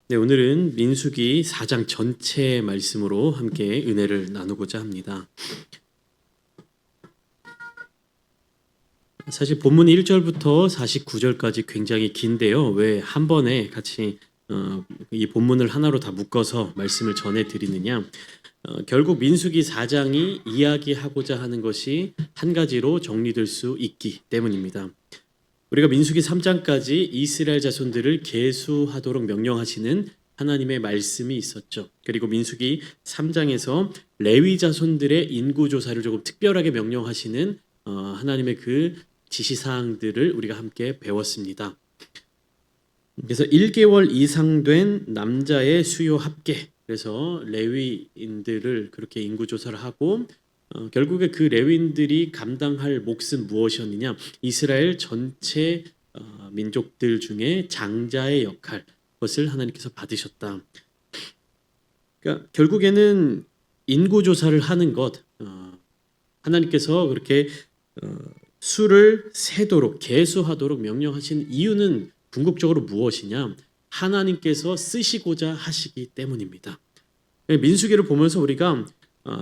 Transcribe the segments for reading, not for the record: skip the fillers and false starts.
네, 오늘은 민수기 4장 전체 말씀으로 함께 은혜를 나누고자 합니다. 사실 본문 1절부터 49절까지 굉장히 긴데요. 왜 한 번에 같이 이 본문을 하나로 다 묶어서 말씀을 전해 드리느냐? 결국 민수기 4장이 이야기하고자 하는 것이 한 가지로 정리될 수 있기 때문입니다. 우리가 민수기 3장까지 이스라엘 자손들을 계수하도록 명령하시는 하나님의 말씀이 있었죠. 그리고 민수기 3장에서 레위 자손들의 인구 조사를 조금 특별하게 명령하시는 하나님의 그 지시사항들을 우리가 함께 배웠습니다. 그래서 1개월 이상 된 남자의 수요 합계, 그래서 레위인들을 그렇게 인구 조사를 하고 결국에 그 레위인들이 감당할 몫은 무엇이었느냐? 이스라엘 전체 민족들 중에 장자의 역할, 그것을 하나님께서 받으셨다. 그러니까 결국에는 인구 조사를 하는 것, 하나님께서 그렇게 수를 세도록 계수하도록 명령하신 이유는 궁극적으로 무엇이냐? 하나님께서 쓰시고자 하시기 때문입니다. 민수기를 보면서 우리가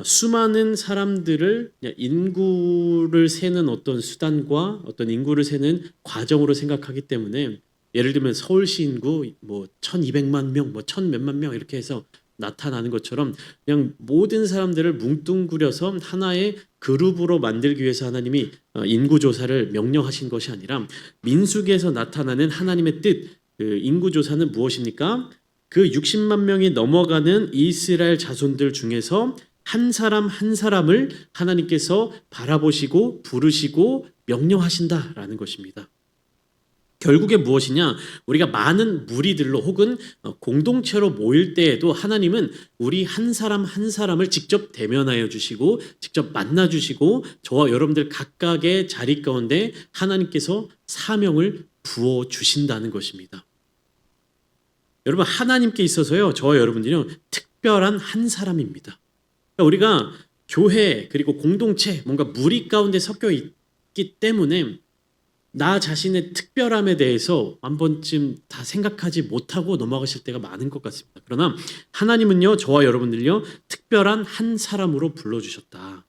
수많은 사람들을 인구를 세는 어떤 수단과 어떤 인구를 세는 과정으로 생각하기 때문에, 예를 들면 서울시 인구 뭐 1200만 명, 뭐 1000몇만 명 이렇게 해서 나타나는 것처럼 그냥 모든 사람들을 뭉뚱그려서 하나의 그룹으로 만들기 위해서 하나님이 인구조사를 명령하신 것이 아니라, 민수기에서 나타나는 하나님의 뜻, 그 인구조사는 무엇입니까? 그 60만 명이 넘어가는 이스라엘 자손들 중에서 한 사람 한 사람을 하나님께서 바라보시고 부르시고 명령하신다라는 것입니다. 결국에 무엇이냐? 우리가 많은 무리들로 혹은 공동체로 모일 때에도 하나님은 우리 한 사람 한 사람을 직접 대면하여 주시고 직접 만나 주시고 저와 여러분들 각각의 자리 가운데 하나님께서 사명을 부어 주신다는 것입니다. 여러분, 하나님께 있어서요, 저와 여러분들이요, 특별한 한 사람입니다. 그러니까 우리가 교회 그리고 공동체, 뭔가 무리 가운데 섞여 있기 때문에 나 자신의 특별함에 대해서 한 번쯤 다 생각하지 못하고 넘어가실 때가 많은 것 같습니다. 그러나 하나님은요, 저와 여러분들요, 특별한 한 사람으로 불러주셨다.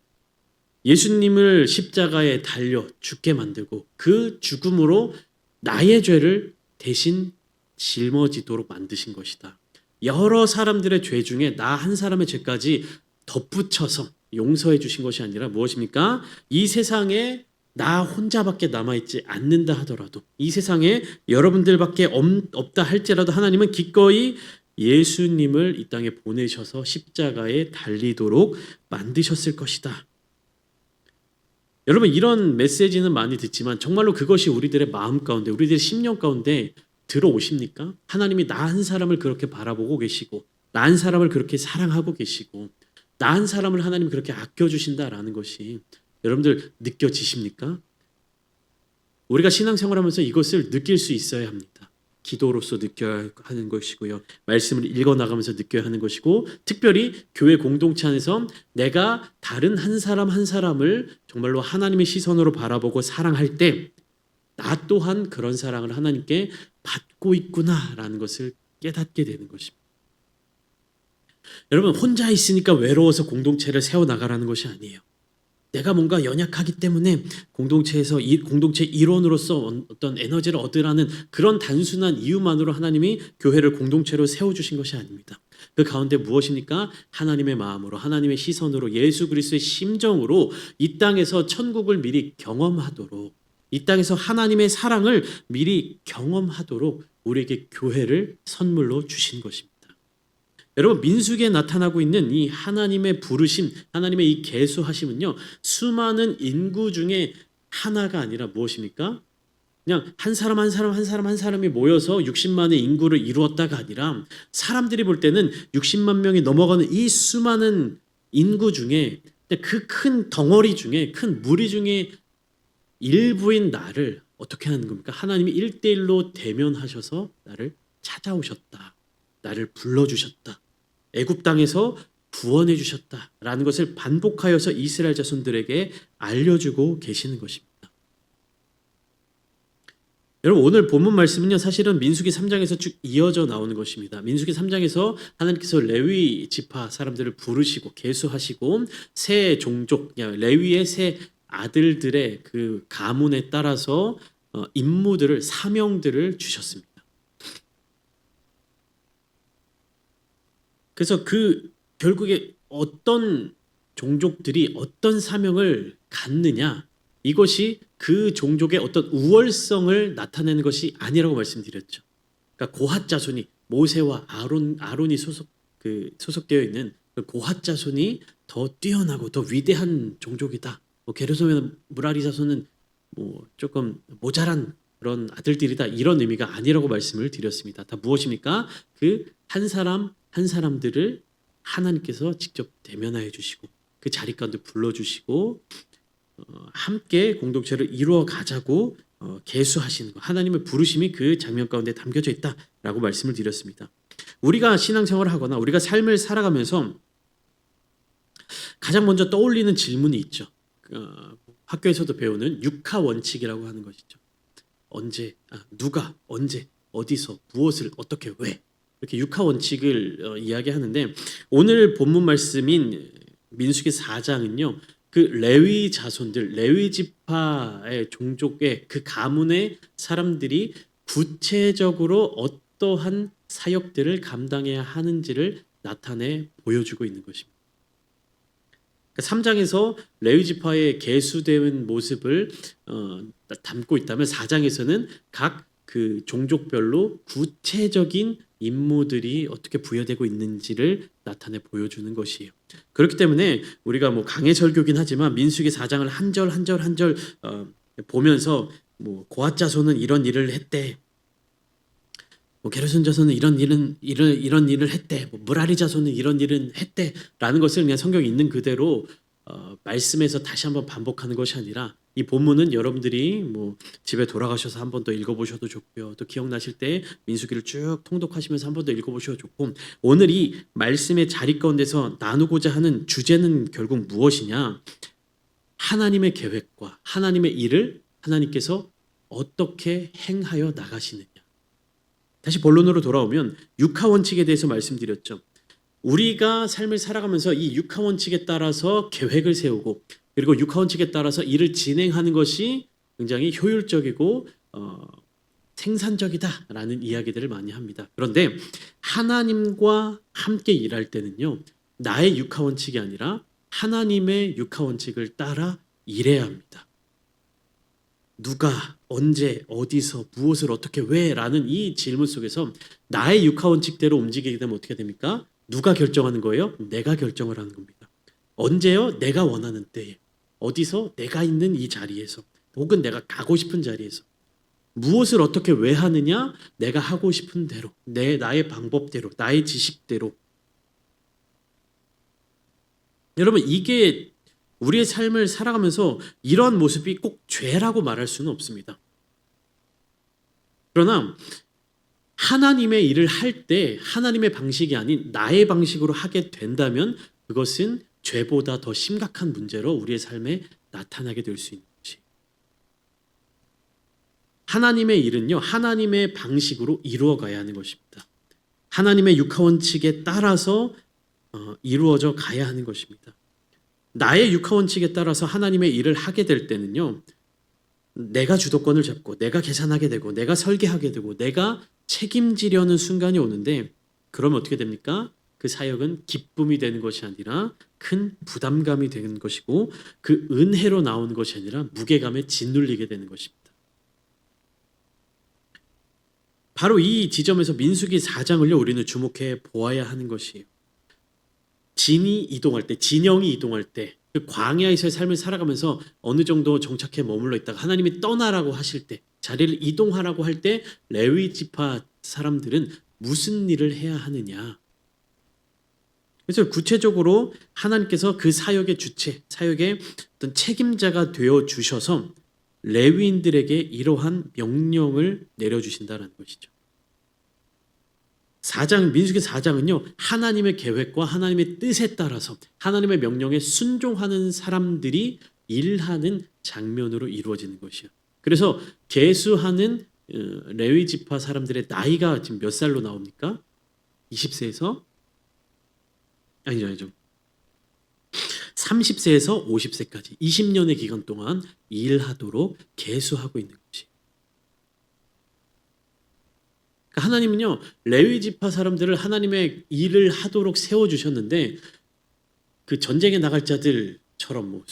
예수님을 십자가에 달려 죽게 만들고 그 죽음으로 나의 죄를 대신 짊어지도록 만드신 것이다. 여러 사람들의 죄 중에 나 한 사람의 죄까지 덧붙여서 용서해 주신 것이 아니라 무엇입니까? 이 세상에 나 혼자밖에 남아있지 않는다 하더라도, 이 세상에 여러분들밖에 없다 할지라도 하나님은 기꺼이 예수님을 이 땅에 보내셔서 십자가에 달리도록 만드셨을 것이다. 여러분, 이런 메시지는 많이 듣지만 정말로 그것이 우리들의 마음 가운데, 우리들의 심령 가운데 들어오십니까? 하나님이 나 한 사람을 그렇게 바라보고 계시고 나 한 사람을 그렇게 사랑하고 계시고 나 한 사람을 하나님 그렇게 아껴주신다라는 것이 여러분들 느껴지십니까? 우리가 신앙생활하면서 이것을 느낄 수 있어야 합니다. 기도로서 느껴야 하는 것이고요. 말씀을 읽어나가면서 느껴야 하는 것이고, 특별히 교회 공동체 안에서 내가 다른 한 사람 한 사람을 정말로 하나님의 시선으로 바라보고 사랑할 때 나 또한 그런 사랑을 하나님께 받고 있구나라는 것을 깨닫게 되는 것입니다. 여러분, 혼자 있으니까 외로워서 공동체를 세워나가라는 것이 아니에요. 내가 뭔가 연약하기 때문에 공동체에서 공동체 일원으로서 어떤 에너지를 얻으라는 그런 단순한 이유만으로 하나님이 교회를 공동체로 세워주신 것이 아닙니다. 그 가운데 무엇입니까? 하나님의 마음으로, 하나님의 시선으로, 예수 그리스도의 심정으로 이 땅에서 천국을 미리 경험하도록, 이 땅에서 하나님의 사랑을 미리 경험하도록 우리에게 교회를 선물로 주신 것입니다. 여러분, 민수기에 나타나고 있는 이 하나님의 부르심, 하나님의 이 계수하심은요, 수많은 인구 중에 하나가 아니라 무엇입니까? 그냥 한 사람 한 사람 한 사람 한 사람이 모여서 60만의 인구를 이루었다가 아니라, 사람들이 볼 때는 60만 명이 넘어가는 이 수많은 인구 중에 그 큰 덩어리 중에, 큰 무리 중에 일부인 나를 어떻게 하는 겁니까? 하나님이 1대1로 대면하셔서 나를 찾아오셨다. 나를 불러주셨다. 애굽 땅에서 구원해 주셨다라는 것을 반복하여서 이스라엘 자손들에게 알려주고 계시는 것입니다. 여러분 오늘 본문 말씀은요 사실은 민수기 3장에서 쭉 이어져 나오는 것입니다. 민수기 3장에서 하나님께서 레위 지파 사람들을 부르시고 계수하시고 새 종족 레위의 새 아들들의 그 가문에 따라서 임무들을 사명들을 주셨습니다. 그래서 그 결국에 어떤 종족들이 어떤 사명을 갖느냐 이것이 그 종족의 어떤 우월성을 나타내는 것이 아니라고 말씀드렸죠. 그러니까 고핫 자손이 모세와 아론이 소속되어 있는 그 고핫 자손이 더 뛰어나고 더 위대한 종족이다. 게르솜의 무라리 자손은 뭐 조금 모자란 그런 아들들이다. 이런 의미가 아니라고 말씀을 드렸습니다. 다 무엇입니까? 그 한 사람 한 사람들을 하나님께서 직접 대면하여 주시고 그 자리 가운데 불러주시고 함께 공동체를 이루어 가자고 계수하시는 것, 하나님의 부르심이 그 장면 가운데 담겨져 있다라고 말씀을 드렸습니다. 우리가 신앙생활을 하거나 우리가 삶을 살아가면서 가장 먼저 떠올리는 질문이 있죠. 학교에서도 배우는 육하 원칙이라고 하는 것이죠. 언제, 누가, 언제, 어디서, 무엇을, 어떻게, 왜 이렇게 육하 원칙을 이야기하는데 오늘 본문 말씀인 민수기 4장은요. 그 레위 자손들, 레위 지파의 종족의 그 가문의 사람들이 구체적으로 어떠한 사역들을 감당해야 하는지를 나타내 보여주고 있는 것입니다. 3장에서 레위 지파의 계수된 모습을 담고 있다면 4장에서는 각 그 종족별로 구체적인 임무들이 어떻게 부여되고 있는지를 나타내 보여주는 것이에요. 그렇기 때문에 우리가 뭐 강해 설교긴 하지만 민수기 4장을 한 절 한 절 한 절 보면서 뭐 고핫 자손은 이런 일을 했대. 뭐 게르손 자손은 이런 일을 했대. 뭐 무라리 자손은 이런 일은 했대라는 것을 그냥 성경에 있는 그대로 말씀에서 다시 한번 반복하는 것이 아니라 이 본문은 여러분들이 뭐 집에 돌아가셔서 한 번 더 읽어보셔도 좋고요. 또 기억나실 때 민수기를 쭉 통독하시면서 한 번 더 읽어보셔도 좋고 오늘 이 말씀의 자리 가운데서 나누고자 하는 주제는 결국 무엇이냐? 하나님의 계획과 하나님의 일을 하나님께서 어떻게 행하여 나가시느냐. 다시 본론으로 돌아오면 육하 원칙에 대해서 말씀드렸죠. 우리가 삶을 살아가면서 이 육하 원칙에 따라서 계획을 세우고 그리고 육하 원칙에 따라서 일을 진행하는 것이 굉장히 효율적이고 생산적이다라는 이야기들을 많이 합니다. 그런데 하나님과 함께 일할 때는요. 나의 육하 원칙이 아니라 하나님의 육하 원칙을 따라 일해야 합니다. 누가, 언제, 어디서, 무엇을, 어떻게, 왜? 라는 이 질문 속에서 나의 육하 원칙대로 움직이게 되면 어떻게 됩니까? 누가 결정하는 거예요? 내가 결정을 하는 겁니다. 언제요? 내가 원하는 때에. 어디서? 내가 있는 이 자리에서. 혹은 내가 가고 싶은 자리에서. 무엇을 어떻게 왜 하느냐? 내가 하고 싶은 대로. 나의 방법대로. 나의 지식대로. 여러분 이게 우리의 삶을 살아가면서 이런 모습이 꼭 죄라고 말할 수는 없습니다. 그러나 하나님의 일을 할 때 하나님의 방식이 아닌 나의 방식으로 하게 된다면 그것은 죄보다 더 심각한 문제로 우리의 삶에 나타나게 될 수 있는 것이. 하나님의 일은요. 하나님의 방식으로 이루어가야 하는 것입니다. 하나님의 육하 원칙에 따라서 이루어져 가야 하는 것입니다. 나의 육하 원칙에 따라서 하나님의 일을 하게 될 때는요. 내가 주도권을 잡고 내가 계산하게 되고 내가 설계하게 되고 내가 책임지려는 순간이 오는데 그러면 어떻게 됩니까? 그 사역은 기쁨이 되는 것이 아니라 큰 부담감이 되는 것이고 그 은혜로 나오는 것이 아니라 무게감에 짓눌리게 되는 것입니다. 바로 이 지점에서 민수기 4장을요 우리는 주목해 보아야 하는 것이에요. 진이 이동할 때, 진영이 이동할 때, 그 광야에서의 삶을 살아가면서 어느 정도 정착해 머물러 있다가 하나님이 떠나라고 하실 때, 자리를 이동하라고 할 때 레위 지파 사람들은 무슨 일을 해야 하느냐. 그래서 구체적으로 하나님께서 그 사역의 주체, 사역의 어떤 책임자가 되어 주셔서 레위인들에게 이러한 명령을 내려주신다는 것이죠. 민수기 4장은요. 하나님의 계획과 하나님의 뜻에 따라서 하나님의 명령에 순종하는 사람들이 일하는 장면으로 이루어지는 것이에요. 그래서 계수하는 레위 지파 사람들의 나이가 지금 몇 살로 나옵니까? 20세에서 아니죠. 30세에서 50세까지 20년의 기간 동안 일하도록 계수하고 있는 것이. 그러니까 하나님은요, 레위 지파 사람들을 하나님의 일을 하도록 세워 주셨는데 그 전쟁에 나갈 자들처럼 뭐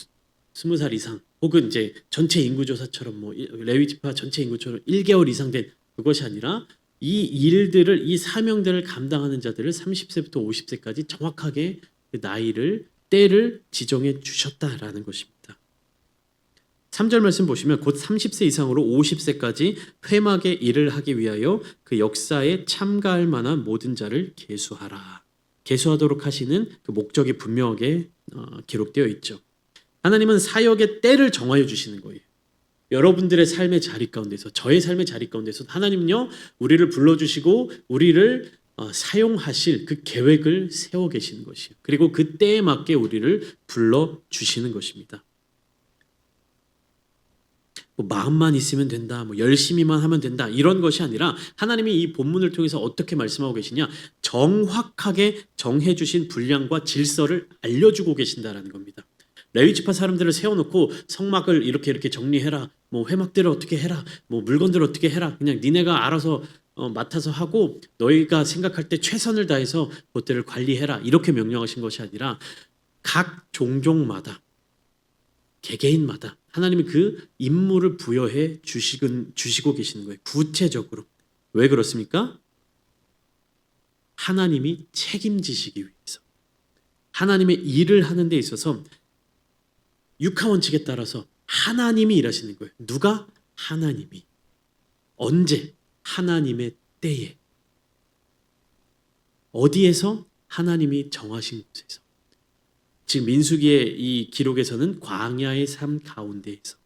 20살 이상 혹은 이제 전체 인구 조사처럼 뭐 레위 지파 전체 인구처럼 1개월 이상 된 그것이 아니라 이 일들을 이 사명들을 감당하는 자들을 30세부터 50세까지 정확하게 그 나이를 때를 지정해 주셨다라는 것입니다. 3절 말씀 보시면 곧 30세 이상으로 50세까지 회막의 일을 하기 위하여 그 역사에 참가할 만한 모든 자를 계수하라. 계수하도록 하시는 그 목적이 분명하게 기록되어 있죠. 하나님은 사역의 때를 정하여 주시는 거예요. 여러분들의 삶의 자리 가운데서 저의 삶의 자리 가운데서 하나님은요 우리를 불러주시고 우리를 사용하실 그 계획을 세워 계시는 것이에요. 그리고 그 때에 맞게 우리를 불러주시는 것입니다. 뭐 마음만 있으면 된다, 뭐 열심히만 하면 된다 이런 것이 아니라 하나님이 이 본문을 통해서 어떻게 말씀하고 계시냐 정확하게 정해주신 분량과 질서를 알려주고 계신다라는 겁니다. 레위 지파 사람들을 세워놓고 성막을 이렇게 정리해라, 뭐 회막들을 어떻게 해라, 뭐 물건들을 어떻게 해라, 그냥 니네가 알아서 맡아서 하고 너희가 생각할 때 최선을 다해서 그것들을 관리해라 이렇게 명령하신 것이 아니라 각 종족마다 개개인마다 하나님이 그 임무를 부여해 주시고 계시는 거예요. 구체적으로. 왜 그렇습니까? 하나님이 책임지시기 위해서. 하나님의 일을 하는 데 있어서 육하 원칙에 따라서 하나님이 일하시는 거예요. 누가? 하나님이. 언제? 하나님의 때에. 어디에서? 하나님이 정하신 곳에서. 지금 민수기의 이 기록에서는 광야의 삶 가운데에서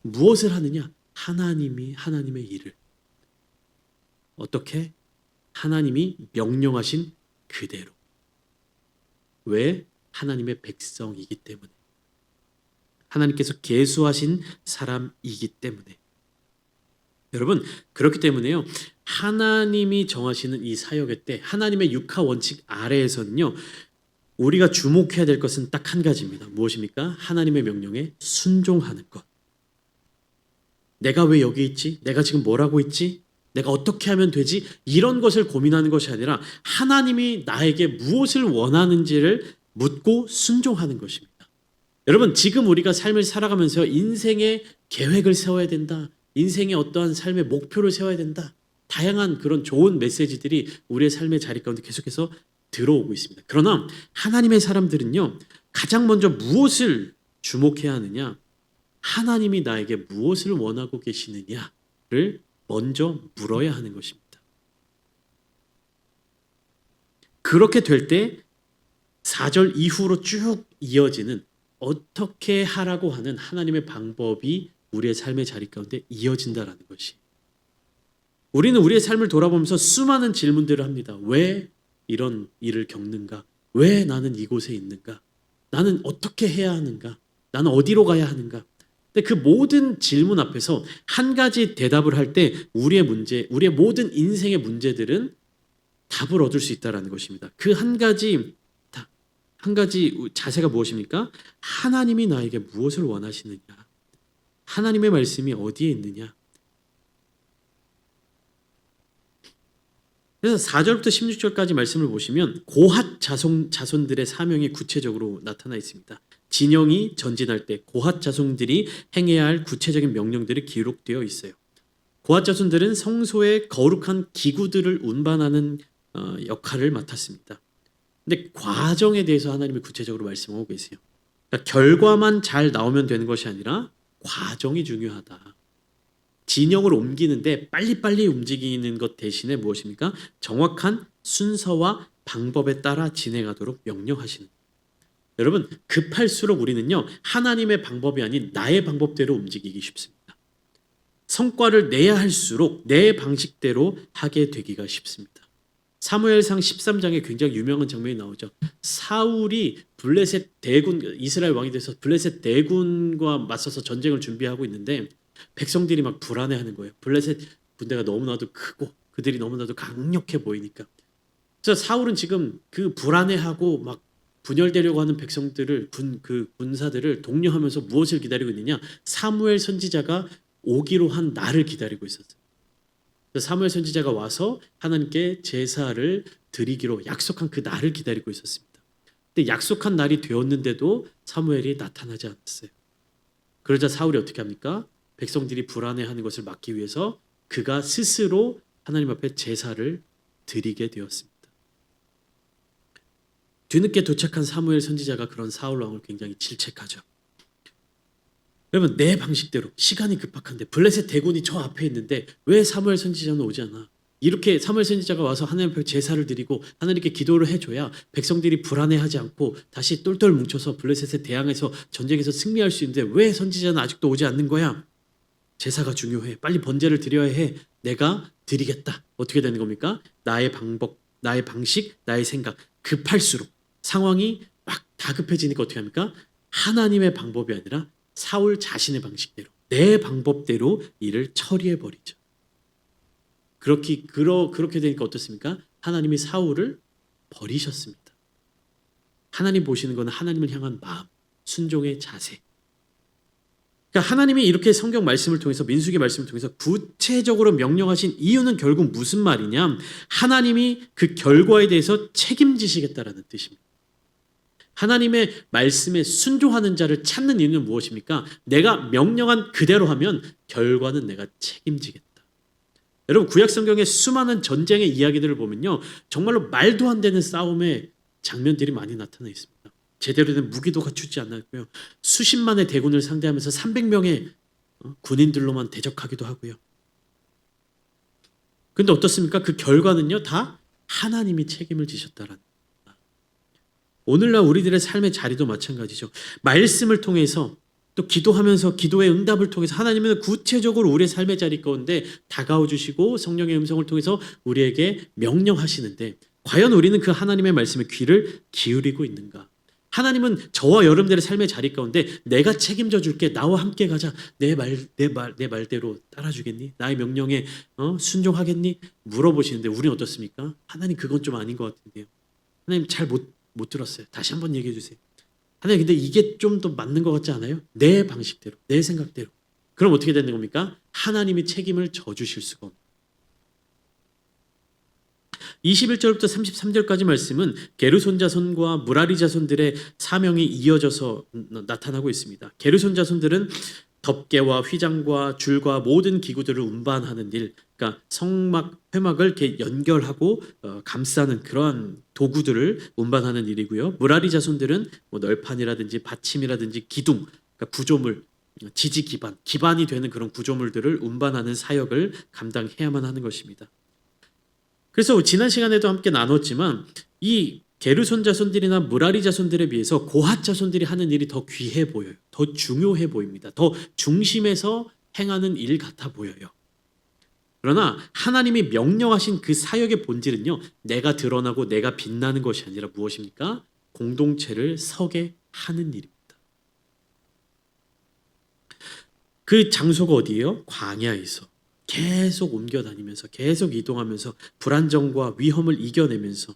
무엇을 하느냐? 하나님의 일을 어떻게? 하나님이 명령하신 그대로. 왜? 하나님의 백성이기 때문에. 하나님께서 계수하신 사람이기 때문에. 여러분 그렇기 때문에요. 하나님이 정하시는 이 사역의 때 하나님의 육하 원칙 아래에서는요. 우리가 주목해야 될 것은 딱 한 가지입니다. 무엇입니까? 하나님의 명령에 순종하는 것. 내가 왜 여기 있지? 내가 지금 뭘 하고 있지? 내가 어떻게 하면 되지? 이런 것을 고민하는 것이 아니라 하나님이 나에게 무엇을 원하는지를 묻고 순종하는 것입니다. 여러분 지금 우리가 삶을 살아가면서 인생의 계획을 세워야 된다. 인생의 어떠한 삶의 목표를 세워야 된다. 다양한 그런 좋은 메시지들이 우리의 삶의 자리 가운데 계속해서 들어오고 있습니다. 그러나 하나님의 사람들은요. 가장 먼저 무엇을 주목해야 하느냐? 하나님이 나에게 무엇을 원하고 계시느냐를 먼저 물어야 하는 것입니다. 그렇게 될 때 4절 이후로 쭉 이어지는 어떻게 하라고 하는 하나님의 방법이 우리의 삶의 자리 가운데 이어진다라는 것이. 우리는 우리의 삶을 돌아보면서 수많은 질문들을 합니다. 왜 이런 일을 겪는가? 왜 나는 이곳에 있는가? 나는 어떻게 해야 하는가? 나는 어디로 가야 하는가? 근데 그 모든 질문 앞에서 한 가지 대답을 할 때 우리의 문제, 우리의 모든 인생의 문제들은 답을 얻을 수 있다는 것입니다. 그 한 가지 자세가 무엇입니까? 하나님이 나에게 무엇을 원하시느냐? 하나님의 말씀이 어디에 있느냐? 그래서 4절부터 16절까지 말씀을 보시면 고핫 자손들의 사명이 구체적으로 나타나 있습니다. 진영이 전진할 때 고핫 자손들이 행해야 할 구체적인 명령들이 기록되어 있어요. 고핫 자손들은 성소의 거룩한 기구들을 운반하는 역할을 맡았습니다. 근데 과정에 대해서 하나님이 구체적으로 말씀하고 계세요. 그러니까 결과만 잘 나오면 되는 것이 아니라 과정이 중요하다. 진영을 옮기는데 빨리빨리 움직이는 것 대신에 무엇입니까? 정확한 순서와 방법에 따라 진행하도록 명령하시는. 여러분 급할수록 우리는요 하나님의 방법이 아닌 나의 방법대로 움직이기 쉽습니다. 성과를 내야 할수록 내 방식대로 하게 되기가 쉽습니다. 사무엘상 13장에 굉장히 유명한 장면이 나오죠. 사울이 블레셋 대군, 이스라엘 왕이 돼서 블레셋 대군과 맞서서 전쟁을 준비하고 있는데 백성들이 막 불안해하는 거예요. 블레셋 군대가 너무나도 크고 그들이 너무나도 강력해 보이니까. 그래서 사울은 지금 그 불안해하고 막 분열되려고 하는 백성들을 그 군사들을 독려하면서 무엇을 기다리고 있느냐? 사무엘 선지자가 오기로 한 날을 기다리고 있었어요. 그래서 사무엘 선지자가 와서 하나님께 제사를 드리기로 약속한 그 날을 기다리고 있었습니다. 근데 약속한 날이 되었는데도 사무엘이 나타나지 않았어요. 그러자 사울이 어떻게 합니까? 백성들이 불안해하는 것을 막기 위해서 그가 스스로 하나님 앞에 제사를 드리게 되었습니다. 뒤늦게 도착한 사무엘 선지자가 그런 사울 왕을 굉장히 질책하죠. 여러분, 내 방식대로 시간이 급박한데 블레셋 대군이 저 앞에 있는데 왜 사무엘 선지자는 오지 않아? 이렇게 사무엘 선지자가 와서 하나님 앞에 제사를 드리고 하나님께 기도를 해줘야 백성들이 불안해하지 않고 다시 똘똘 뭉쳐서 블레셋에 대항해서 전쟁에서 승리할 수 있는데 왜 선지자는 아직도 오지 않는 거야? 제사가 중요해. 빨리 번제를 드려야 해. 내가 드리겠다. 어떻게 되는 겁니까? 나의 방법, 나의 방식, 나의 생각 급할수록 상황이 막 다급해지니까 어떻게 합니까? 하나님의 방법이 아니라 사울 자신의 방식대로 내 방법대로 일을 처리해 버리죠. 그렇게 되니까 어떻습니까? 하나님이 사울을 버리셨습니다. 하나님 보시는 건 하나님을 향한 마음, 순종의 자세. 그러니까 하나님이 이렇게 성경 말씀을 통해서 민수기 말씀을 통해서 구체적으로 명령하신 이유는 결국 무슨 말이냐? 하나님이 그 결과에 대해서 책임지시겠다라는 뜻입니다. 하나님의 말씀에 순종하는 자를 찾는 이유는 무엇입니까? 내가 명령한 그대로 하면 결과는 내가 책임지겠다. 여러분, 구약 성경의 수많은 전쟁의 이야기들을 보면요, 정말로 말도 안 되는 싸움의 장면들이 많이 나타나 있습니다. 제대로 된 무기도 갖추지 않았고요, 수십만의 대군을 상대하면서 300명의 군인들로만 대적하기도 하고요. 근데 어떻습니까? 그 결과는요, 다 하나님이 책임을 지셨다라는 겁니다. 오늘날 우리들의 삶의 자리도 마찬가지죠. 말씀을 통해서 또 기도하면서 기도의 응답을 통해서 하나님은 구체적으로 우리의 삶의 자리 가운데 다가와 주시고 성령의 음성을 통해서 우리에게 명령하시는데 과연 우리는 그 하나님의 말씀에 귀를 기울이고 있는가? 하나님은 저와 여러분들의 삶의 자리 가운데 내가 책임져 줄게. 나와 함께 가자. 내 말대로 따라주겠니? 나의 명령에 순종하겠니? 물어보시는데 우리는 어떻습니까? 하나님, 그건 좀 아닌 것 같은데요. 하나님, 잘 못 들었어요. 다시 한번 얘기해 주세요. 하나님, 근데 이게 좀 더 맞는 것 같지 않아요? 내 방식대로, 내 생각대로. 그럼 어떻게 되는 겁니까? 하나님이 책임을 져주실 수가 없는. 21절부터 33절까지 말씀은 게르손 자손과 무라리 자손들의 사명이 이어져서 나타나고 있습니다. 게르손 자손들은 덮개와 휘장과 줄과 모든 기구들을 운반하는 일, 그러니까 성막, 회막을 이렇게 연결하고 감싸는 그러한 도구들을 운반하는 일이고요. 무라리 자손들은 뭐 널판이라든지 받침이라든지 기둥, 그러니까 구조물, 지지 기반이 되는 그런 구조물들을 운반하는 사역을 감당해야만 하는 것입니다. 그래서 지난 시간에도 함께 나눴지만 이 게르손 자손들이나 무라리 자손들에 비해서 고핫 자손들이 하는 일이 더 귀해 보여요. 더 중요해 보입니다. 더 중심에서 행하는 일 같아 보여요. 그러나 하나님이 명령하신 그 사역의 본질은요, 내가 드러나고 내가 빛나는 것이 아니라 무엇입니까? 공동체를 서게 하는 일입니다. 그 장소가 어디예요? 광야에서 계속 옮겨다니면서 계속 이동하면서 불안정과 위험을 이겨내면서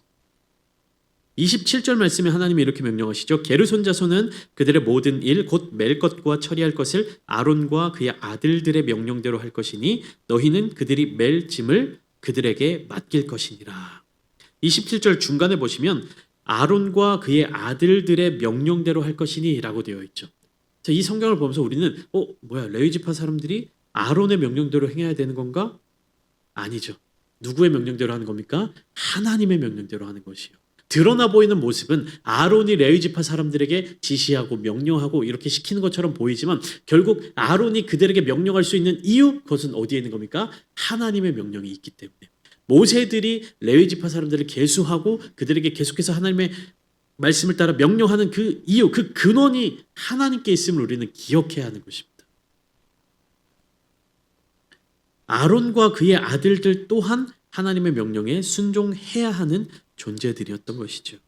27절 말씀에 하나님이 이렇게 명령하시죠. 게르손 자손은 그들의 모든 일 곧 맬 것과 처리할 것을 아론과 그의 아들들의 명령대로 할 것이니 너희는 그들이 맬 짐을 그들에게 맡길 것이니라. 27절 중간에 보시면 아론과 그의 아들들의 명령대로 할 것이니 라고 되어 있죠. 자, 이 성경을 보면서 우리는 레위 지파 사람들이 아론의 명령대로 행해야 되는 건가? 아니죠. 누구의 명령대로 하는 겁니까? 하나님의 명령대로 하는 것이요. 드러나 보이는 모습은 아론이 레위 지파 사람들에게 지시하고 명령하고 이렇게 시키는 것처럼 보이지만 결국 아론이 그들에게 명령할 수 있는 이유, 그것은 어디에 있는 겁니까? 하나님의 명령이 있기 때문에. 모세들이 레위 지파 사람들을 계수하고 그들에게 계속해서 하나님의 말씀을 따라 명령하는 그 이유, 그 근원이 하나님께 있음을 우리는 기억해야 하는 것입니다. 아론과 그의 아들들 또한 하나님의 명령에 순종해야 하는 존재들이었던 것이죠.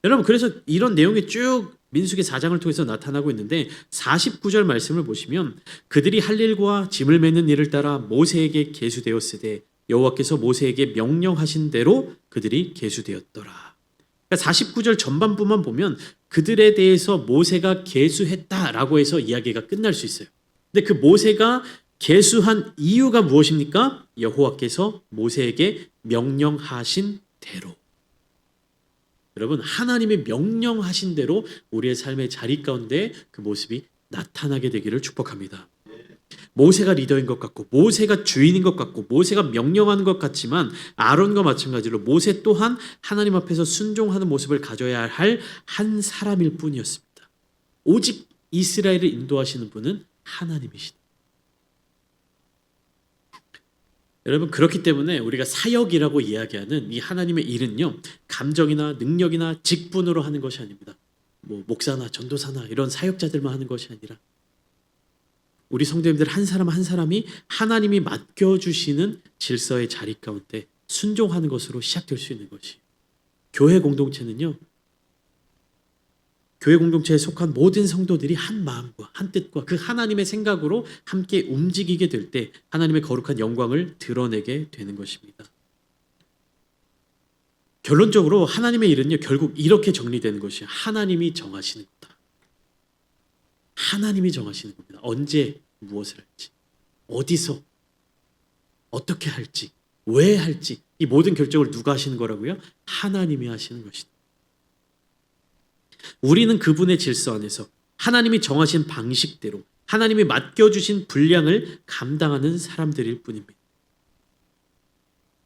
여러분, 그래서 이런 내용이 쭉 민수기 4장을 통해서 나타나고 있는데 49절 말씀을 보시면 그들이 할 일과 짐을 매는 일을 따라 모세에게 계수되었으되 여호와께서 모세에게 명령하신 대로 그들이 계수되었더라. 그러니까 49절 전반부만 보면 그들에 대해서 모세가 계수했다라고 해서 이야기가 끝날 수 있어요. 근데 그 모세가 계수한 이유가 무엇입니까? 여호와께서 모세에게 명령하신 대로. 여러분, 하나님의 명령하신 대로 우리의 삶의 자리 가운데 그 모습이 나타나게 되기를 축복합니다. 모세가 리더인 것 같고 모세가 주인인 것 같고 모세가 명령하는 것 같지만 아론과 마찬가지로 모세 또한 하나님 앞에서 순종하는 모습을 가져야 할 한 사람일 뿐이었습니다. 오직 이스라엘을 인도하시는 분은 하나님이시다. 여러분, 그렇기 때문에 우리가 사역이라고 이야기하는 이 하나님의 일은요, 감정이나 능력이나 직분으로 하는 것이 아닙니다. 뭐 목사나 전도사나 이런 사역자들만 하는 것이 아니라 우리 성도님들 한 사람 한 사람이 하나님이 맡겨주시는 질서의 자리 가운데 순종하는 것으로 시작될 수 있는 것이. 교회 공동체는요, 교회 공동체에 속한 모든 성도들이 한 마음과 한 뜻과 그 하나님의 생각으로 함께 움직이게 될 때 하나님의 거룩한 영광을 드러내게 되는 것입니다. 결론적으로 하나님의 일은요, 결국 이렇게 정리되는 것이에요. 하나님이 정하시는 거다. 하나님이 정하시는 겁니다. 언제 무엇을 할지, 어디서 어떻게 할지, 왜 할지, 이 모든 결정을 누가 하시는 거라고요? 하나님이 하시는 것이다. 우리는 그분의 질서 안에서 하나님이 정하신 방식대로 하나님이 맡겨주신 분량을 감당하는 사람들일 뿐입니다.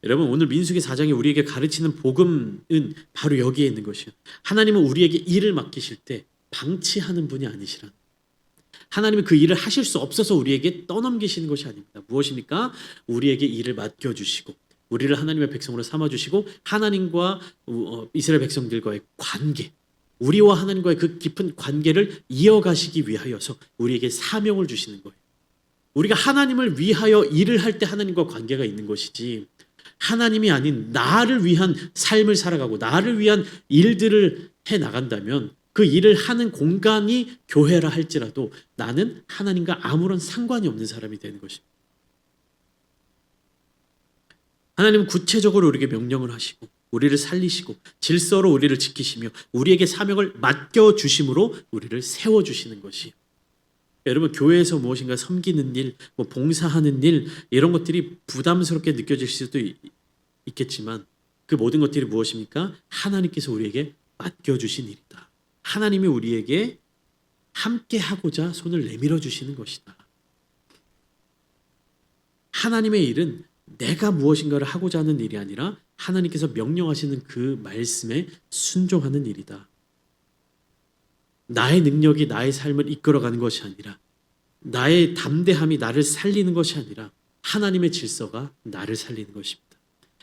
여러분, 오늘 민수기 4장이 우리에게 가르치는 복음은 바로 여기에 있는 것이에요. 하나님은 우리에게 일을 맡기실 때 방치하는 분이 아니시라. 하나님은 그 일을 하실 수 없어서 우리에게 떠넘기시는 것이 아닙니다. 무엇입니까? 우리에게 일을 맡겨주시고 우리를 하나님의 백성으로 삼아주시고 하나님과 이스라엘 백성들과의 관계, 우리와 하나님과의 그 깊은 관계를 이어가시기 위하여서 우리에게 사명을 주시는 거예요. 우리가 하나님을 위하여 일을 할 때 하나님과 관계가 있는 것이지, 하나님이 아닌 나를 위한 삶을 살아가고 나를 위한 일들을 해 나간다면 그 일을 하는 공간이 교회라 할지라도 나는 하나님과 아무런 상관이 없는 사람이 되는 것입니다. 하나님은 구체적으로 우리에게 명령을 하시고 우리를 살리시고 질서로 우리를 지키시며 우리에게 사명을 맡겨주심으로 우리를 세워주시는 것이. 여러분, 교회에서 무엇인가 섬기는 일, 뭐 봉사하는 일, 이런 것들이 부담스럽게 느껴질 수도 있겠지만 그 모든 것들이 무엇입니까? 하나님께서 우리에게 맡겨주신 일이다. 하나님이 우리에게 함께 하고자 손을 내밀어 주시는 것이다. 하나님의 일은 내가 무엇인가를 하고자 하는 일이 아니라 하나님께서 명령하시는 그 말씀에 순종하는 일이다. 나의 능력이 나의 삶을 이끌어가는 것이 아니라, 나의 담대함이 나를 살리는 것이 아니라 하나님의 질서가 나를 살리는 것입니다.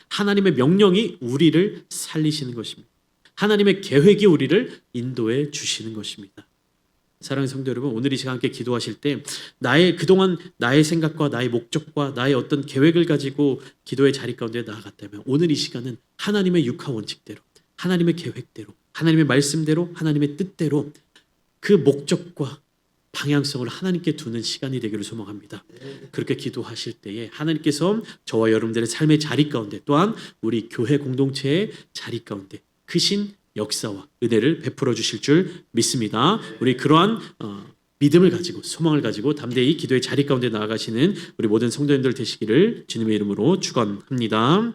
하나님의 명령이 우리를 살리시는 것입니다. 하나님의 계획이 우리를 인도해 주시는 것입니다. 사랑하는 성도 여러분, 오늘 이 시간 함께 기도하실 때 그동안 나의 생각과 나의 목적과 나의 어떤 계획을 가지고 기도의 자리 가운데 나아갔다면 오늘 이 시간은 하나님의 육하 원칙대로, 하나님의 계획대로, 하나님의 말씀대로, 하나님의 뜻대로 그 목적과 방향성을 하나님께 두는 시간이 되기를 소망합니다. 그렇게 기도하실 때에 하나님께서 저와 여러분들의 삶의 자리 가운데, 또한 우리 교회 공동체의 자리 가운데 크신 역사와 은혜를 베풀어 주실 줄 믿습니다. 우리 그러한 믿음을 가지고 소망을 가지고 담대히 기도의 자리 가운데 나아가시는 우리 모든 성도님들 되시기를 주님의 이름으로 축원합니다.